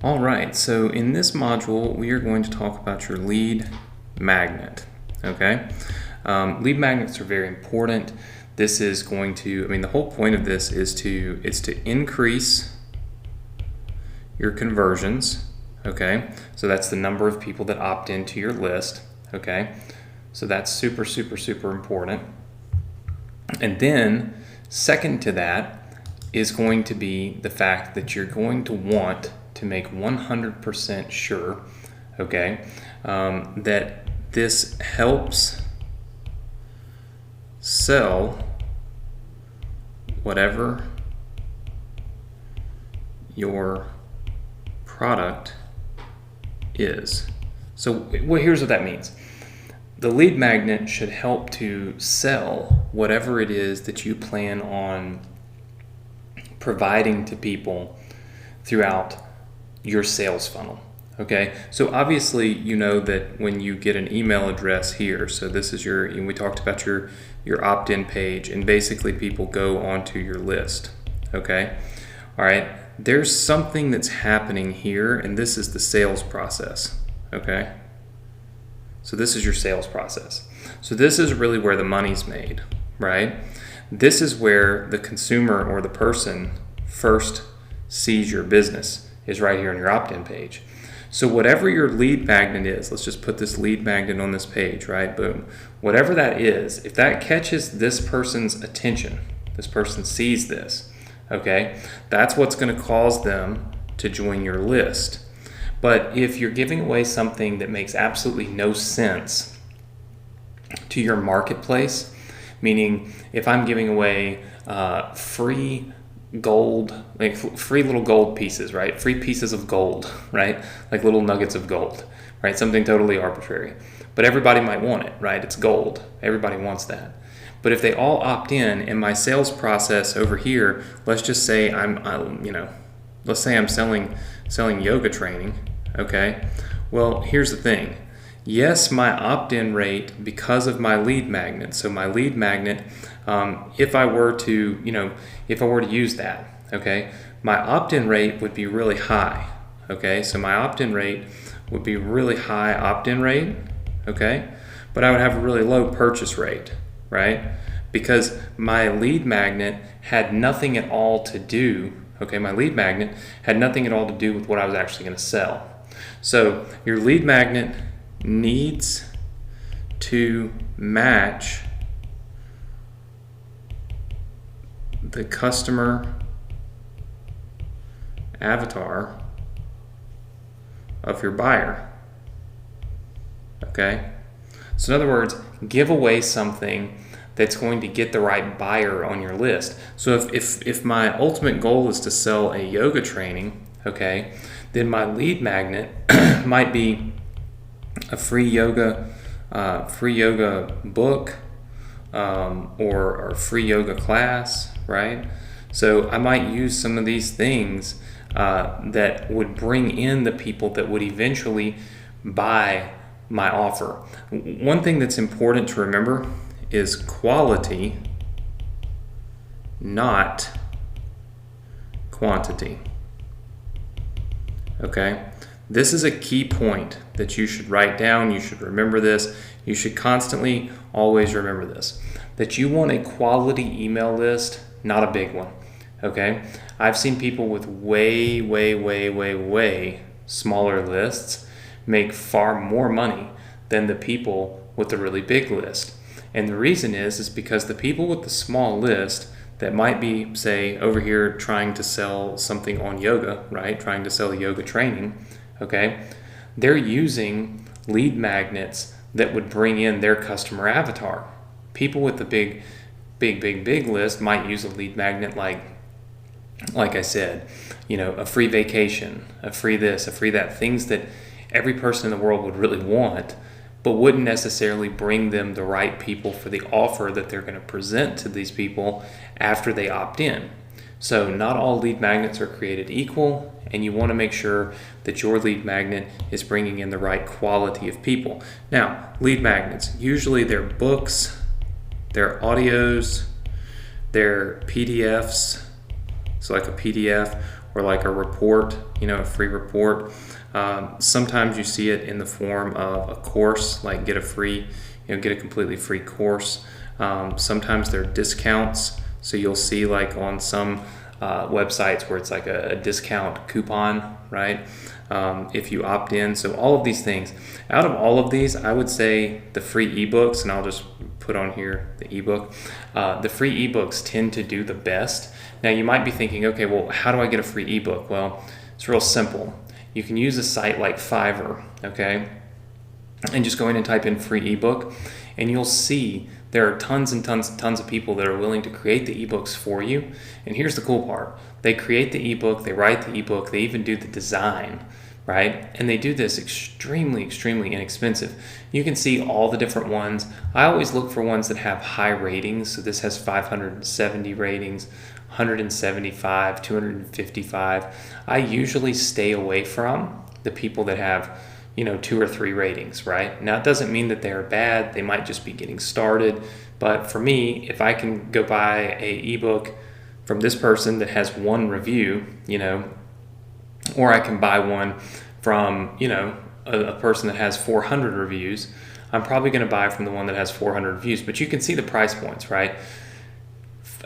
All right, so in this module, we are going to talk about your lead magnet, okay? Lead magnets are very important. This is going to, the whole point of this is to increase your conversions, okay? So that's the number of people that opt into your list, okay? So that's super, super, super important. And then second to that is going to be the fact that you're going to want to make 100% sure, okay, that this helps sell whatever your product is. So here's what that means. The lead magnet should help to sell whatever it is that you plan on providing to people throughout your sales funnel. Okay, so obviously you know that when you get an email address here, so this is we talked about your opt-in page, and basically people go onto your list. Okay, all right, there's something that's happening here, and this is the sales process. Okay, so this is your sales process. So this is really where the money's made, right? This is where the consumer or the person first sees your business, is right here on your opt-in page. So whatever your lead magnet is, let's just put this lead magnet on this page, right? Boom. Whatever that is, if that catches this person's attention, this person sees this, okay, that's what's going to cause them to join your list. But if you're giving away something that makes absolutely no sense to your marketplace, meaning if I'm giving away free gold, like free little gold pieces, right? Free pieces of gold, right? Like little nuggets of gold, right? Something totally arbitrary. But everybody might want it, right? It's gold. Everybody wants that. But if they all opt in my sales process over here, let's just say let's say I'm selling yoga training, okay? Well, here's the thing. Yes, my opt-in rate, because of my lead magnet, so my lead magnet, if I were to use that, okay, my opt-in rate would be really high, okay? So my opt-in rate would be really high opt-in rate, okay? But I would have a really low purchase rate, right? Because my lead magnet had nothing at all to do, okay, my lead magnet had nothing at all to do with what I was actually going to sell. So your lead magnet needs to match the customer avatar of your buyer. Okay? So in other words, give away something that's going to get the right buyer on your list. So if my ultimate goal is to sell a yoga training, okay, then my lead magnet might be a free yoga book, or a free yoga class, right? So I might use some of these things that would bring in the people that would eventually buy my offer. One thing that's important to remember is quality, not quantity. Okay? This is a key point that you should write down. You should remember this. You should constantly always remember this, that you want a quality email list, not a big one. Okay? I've seen people with way smaller lists make far more money than the people with the really big list. And the reason is because the people with the small list that might be, say, over here trying to sell something on yoga, right? Trying to sell yoga training, okay? They're using lead magnets that would bring in their customer avatar. People with the big list might use a lead magnet like I said, a free vacation, a free this, a free that, things that every person in the world would really want, but wouldn't necessarily bring them the right people for the offer that they're going to present to these people after they opt in. So not all lead magnets are created equal, and you want to make sure that your lead magnet is bringing in the right quality of people. Now, lead magnets, usually they're books, they're audios, they're PDFs, so like a PDF, or like a report, a free report. Sometimes you see it in the form of a course, like get a completely free course. Sometimes there are discounts. So you'll see like on some websites where it's like a discount coupon, right? If you opt in. So all of these things. Out of all of these, I would say the free ebooks, and I'll just put on here the ebook. The free ebooks tend to do the best. Now you might be thinking, okay, well, how do I get a free ebook? Well, it's real simple. You can use a site like Fiverr, okay? And just go in and type in free ebook, and you'll see there are tons and tons and tons of people that are willing to create the ebooks for you. And here's the cool part. They create the ebook, they write the ebook, they even do the design, right? And they do this extremely, extremely inexpensive. You can see all the different ones. I always look for ones that have high ratings. So this has 570 ratings, 175, 255. I usually stay away from the people that have 2 or 3 ratings, right? Now, it doesn't mean that they're bad. They might just be getting started. But for me, if I can go buy a ebook from this person that has 1 review, or I can buy one from, a person that has 400 reviews, I'm probably going to buy from the one that has 400 reviews. But you can see the price points, right?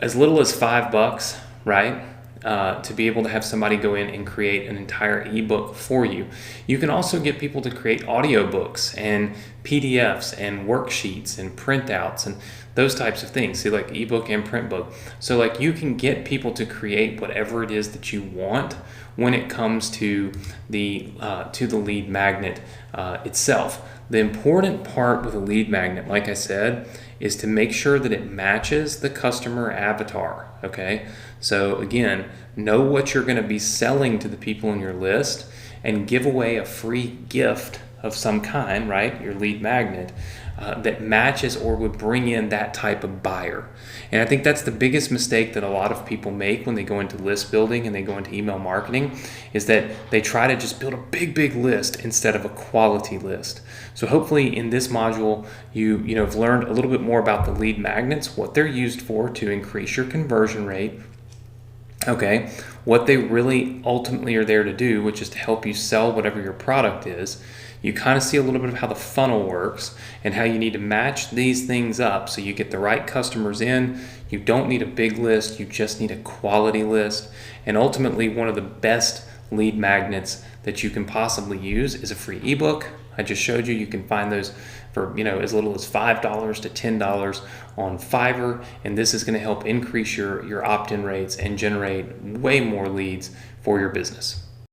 As little as $5, right? To be able to have somebody go in and create an entire ebook for you. You can also get people to create audiobooks and PDFs and worksheets and printouts and those types of things. See, like ebook and print book. So like you can get people to create whatever it is that you want when it comes to the lead magnet itself. The important part with a lead magnet, like I said, is to make sure that it matches the customer avatar, okay? So again, know what you're going to be selling to the people in your list and give away a free gift of some kind, right? Your lead magnet that matches or would bring in that type of buyer. And I think that's the biggest mistake that a lot of people make when they go into list building and they go into email marketing, is that they try to just build a big list instead of a quality list. So hopefully in this module, you've learned a little bit more about the lead magnets, what they're used for to increase your conversion rate, okay, what they really ultimately are there to do, which is to help you sell whatever your product is. You kind of see a little bit of how the funnel works and how you need to match these things up so you get the right customers in. You don't need a big list, you just need a quality list. And ultimately, one of the best lead magnets that you can possibly use is a free ebook. I just showed you can find those for as little as $5 to $10 on Fiverr, and this is going to help increase your opt-in rates and generate way more leads for your business.